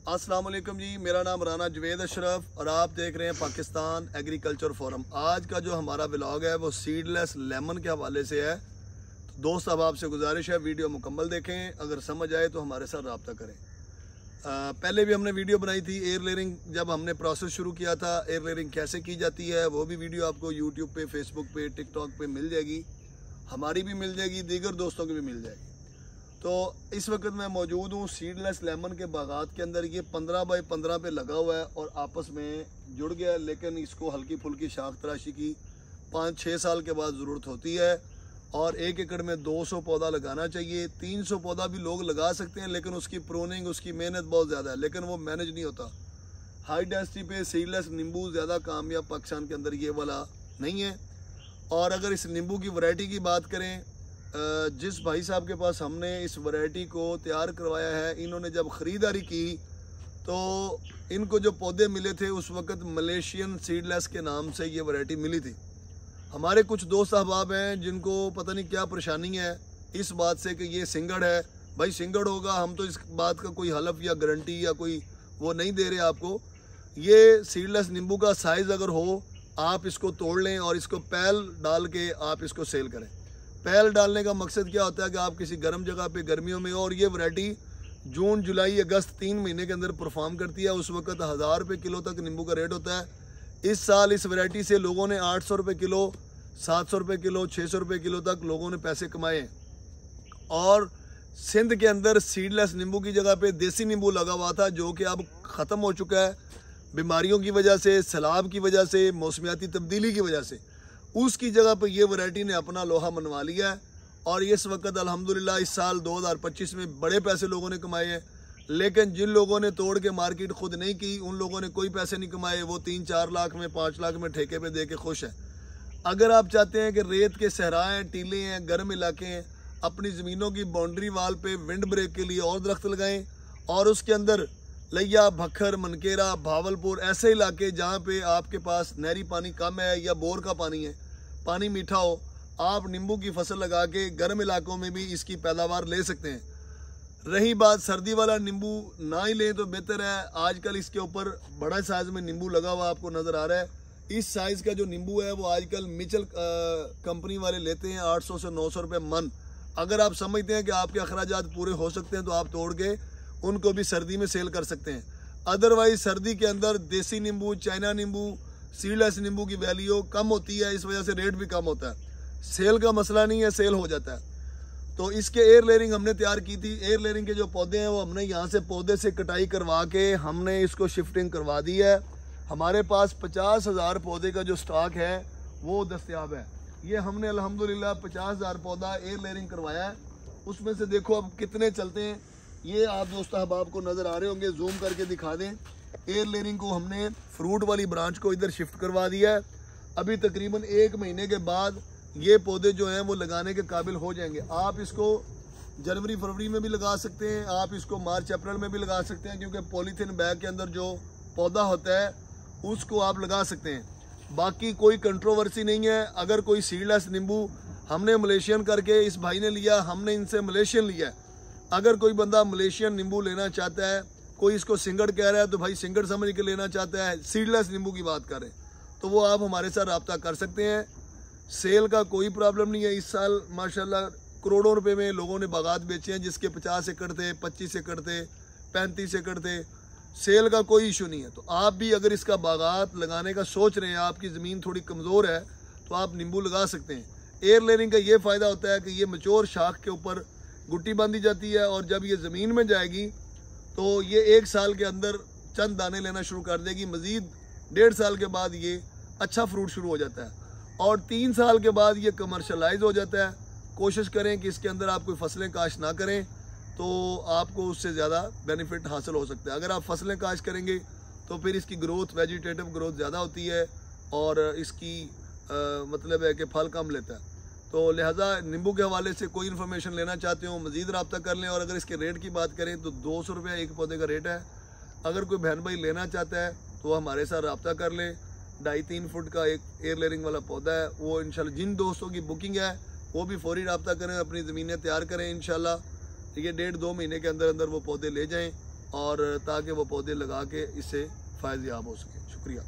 अस्सलाम वालेकुम जी, मेरा नाम राना जवेद अशरफ और आप देख रहे हैं पाकिस्तान एग्रीकल्चर फोरम। आज का जो हमारा व्लॉग है वो सीडलेस लेमन के हवाले से है। तो दोस्त अब आपसे गुजारिश है वीडियो मुकम्मल देखें, अगर समझ आए तो हमारे साथ रब्ता करें। पहले भी हमने वीडियो बनाई थी एयर लेयरिंग, जब हमने प्रोसेस शुरू किया था एयर लेयरिंग कैसे की जाती है, वो भी वीडियो आपको यूट्यूब पे, फेसबुक पे, टिकटॉक पे मिल जाएगी, हमारी भी मिल जाएगी, दीगर दोस्तों की भी मिल जाएगी। तो इस वक्त मैं मौजूद हूँ सीडलेस लेमन के बागात के अंदर। ये 15 बाई 15 पे लगा हुआ है और आपस में जुड़ गया है, लेकिन इसको हल्की फुल्की शाख तराशी की 5-6 साल के बाद ज़रूरत होती है। और 1 एकड़ में 200 पौधा लगाना चाहिए। 300 पौधा भी लोग लगा सकते हैं, लेकिन उसकी प्रूनिंग, उसकी मेहनत बहुत ज़्यादा है, लेकिन वो मैनेज नहीं होता। हाई डेंसिटी पे सीडलेस नींबू ज़्यादा कामयाब पाकिस्तान के अंदर ये वाला नहीं है। और अगर इस नींबू की वैरायटी की बात करें, जिस भाई साहब के पास हमने इस वैरायटी को तैयार करवाया है, इन्होंने जब ख़रीदारी की तो इनको जो पौधे मिले थे उस वक्त मलेशियन सीडलेस के नाम से ये वैरायटी मिली थी। हमारे कुछ दोस्त अहबाब हैं जिनको पता नहीं क्या परेशानी है इस बात से कि ये सिंगड़ है। भाई सिंगड़ होगा, हम तो इस बात का कोई हलफ या गारंटी या कोई वो नहीं दे रहे आपको। ये सीडलेस नींबू का साइज़ अगर हो, आप इसको तोड़ लें और इसको पैल डाल के आप इसको सेल करें। पैल डालने का मकसद क्या होता है कि आप किसी गर्म जगह पे गर्मियों में, और ये वैरायटी जून, जुलाई, अगस्त 3 महीने के अंदर परफॉर्म करती है। उस वक्त 1000 रुपये किलो तक नींबू का रेट होता है। इस साल इस वैरायटी से लोगों ने 800 रुपये किलो, 700 रुपये किलो, 600 रुपये किलो तक लोगों ने पैसे कमाए हैं। और सिंध के अंदर सीडलेस नींबू की जगह पे देसी नींबू लगा हुआ था, जो कि अब ख़त्म हो चुका है बीमारियों की वजह से, सैलाब की वजह से, मौसमियाती तब्दीली की वजह से। उसकी जगह पर ये वैरायटी ने अपना लोहा मनवा लिया है। और इस वक्त अल्हम्दुलिल्लाह इस साल 2025 में बड़े पैसे लोगों ने कमाए हैं। लेकिन जिन लोगों ने तोड़ के मार्केट खुद नहीं की, उन लोगों ने कोई पैसे नहीं कमाए। वो 3-4 लाख में, 5 लाख में ठेके पे दे के खुश हैं। अगर आप चाहते हैं कि रेत के सहराएँ, टीले हैं, गर्म इलाके हैं, अपनी ज़मीनों की बाउंड्री वाल पे विंड ब्रेक के लिए और दरख्त लगाएं, और उसके अंदर लिया, भखर, मनकेरा, भावलपुर, ऐसे इलाके जहाँ पे आपके पास नहरी पानी कम है या बोर का पानी है, पानी मीठा हो, आप नींबू की फसल लगा के गर्म इलाकों में भी इसकी पैदावार ले सकते हैं। रही बात सर्दी वाला नींबू, ना ही लें तो बेहतर है। आजकल इसके ऊपर बड़ा साइज में नींबू लगा हुआ आपको नज़र आ रहा है। इस साइज़ का जो नींबू है वो आजकल मिचल कंपनी वाले लेते हैं 800 से 900 रुपये मन। अगर आप समझते हैं कि आपके अखराजात पूरे हो सकते हैं तो आप तोड़ के उनको भी सर्दी में सेल कर सकते हैं। अदरवाइज सर्दी के अंदर देसी नींबू, चाइना नींबू, सीडलेस नींबू की वैल्यू कम होती है, इस वजह से रेट भी कम होता है। सेल का मसला नहीं है, सेल हो जाता है। तो इसके एयर लेयरिंग हमने तैयार की थी। एयर लेयरिंग के जो पौधे हैं वो हमने यहाँ से पौधे से कटाई करवा के हमने इसको शिफ्टिंग करवा दी है। हमारे पास 50,000 पौधे का जो स्टॉक है वो दस्तयाब है। ये हमने अल्हम्दुलिल्लाह 50,000 पौधा एयर लेयरिंग करवाया है। उसमें से देखो अब कितने चलते हैं, ये आप दोस्त अहबाब को नज़र आ रहे होंगे, जूम करके दिखा दें। एयर लेयरिंग को हमने फ्रूट वाली ब्रांच को इधर शिफ्ट करवा दिया है। अभी तकरीबन 1 महीने के बाद ये पौधे जो हैं वो लगाने के काबिल हो जाएंगे। आप इसको जनवरी फरवरी में भी लगा सकते हैं, आप इसको मार्च अप्रैल में भी लगा सकते हैं, क्योंकि पॉलीथीन बैग के अंदर जो पौधा होता है उसको आप लगा सकते हैं। बाकी कोई कंट्रोवर्सी नहीं है। अगर कोई सीडलेस नींबू हमने मलेशियन करके, इस भाई ने लिया, हमने इनसे मलेशियन लिया है। अगर कोई बंदा मलेशियन नींबू लेना चाहता है, कोई इसको सिंगड़ कह रहा है तो भाई सिंगड़ समझ के लेना चाहता है, सीडलेस नींबू की बात करें तो वो आप हमारे साथ रब्ता कर सकते हैं। सेल का कोई प्रॉब्लम नहीं है। इस साल माशाल्लाह करोड़ों रुपए में लोगों ने बागात बेचे हैं, जिसके 50 एकड़ थे, 25 एकड़ थे, 35 एकड़ थे। सेल का कोई इशू नहीं है। तो आप भी अगर इसका बागात लगाने का सोच रहे हैं, आपकी ज़मीन थोड़ी कमज़ोर है, तो आप नींबू लगा सकते हैं। एयर लेयरिंग का ये फ़ायदा होता है कि ये मैच्योर शाख के ऊपर गुट्टी बांधी जाती है, और जब ये ज़मीन में जाएगी तो ये 1 साल के अंदर चंद दाने लेना शुरू कर देगी। मज़ीद 1.5 साल के बाद ये अच्छा फ्रूट शुरू हो जाता है, और 3 साल के बाद ये कमर्शलाइज हो जाता है। कोशिश करें कि इसके अंदर आप कोई फसलें काश्त ना करें, तो आपको उससे ज़्यादा बेनिफिट हासिल हो सकता है। अगर आप फसलें काश्त करेंगे तो फिर इसकी ग्रोथ, वेजिटेटिव ग्रोथ ज़्यादा होती है, और इसकी मतलब है कि फल कम लेता है। तो लिहाजा नींबू के हवाले से कोई इन्फॉर्मेशन लेना चाहते हो, मज़ीद रब्ता कर लें। और अगर इसके रेट की बात करें तो 200 रुपये एक पौधे का रेट है। अगर कोई बहन भाई लेना चाहता है तो हमारे साथ रब्ता कर लें। 2.5-3 फुट का एक एयर लेयरिंग वाला पौधा है वो। इंशाल्लाह जिन दोस्तों की बुकिंग है वो भी फौरी रब्ता करें, अपनी ज़मीनें तैयार करें। इंशाल्लाह ये 1.5-2 महीने के अंदर अंदर वो पौधे ले जाएँ और ताकि वो पौधे लगा के इससे फ़ायदा याब हो सके। शुक्रिया।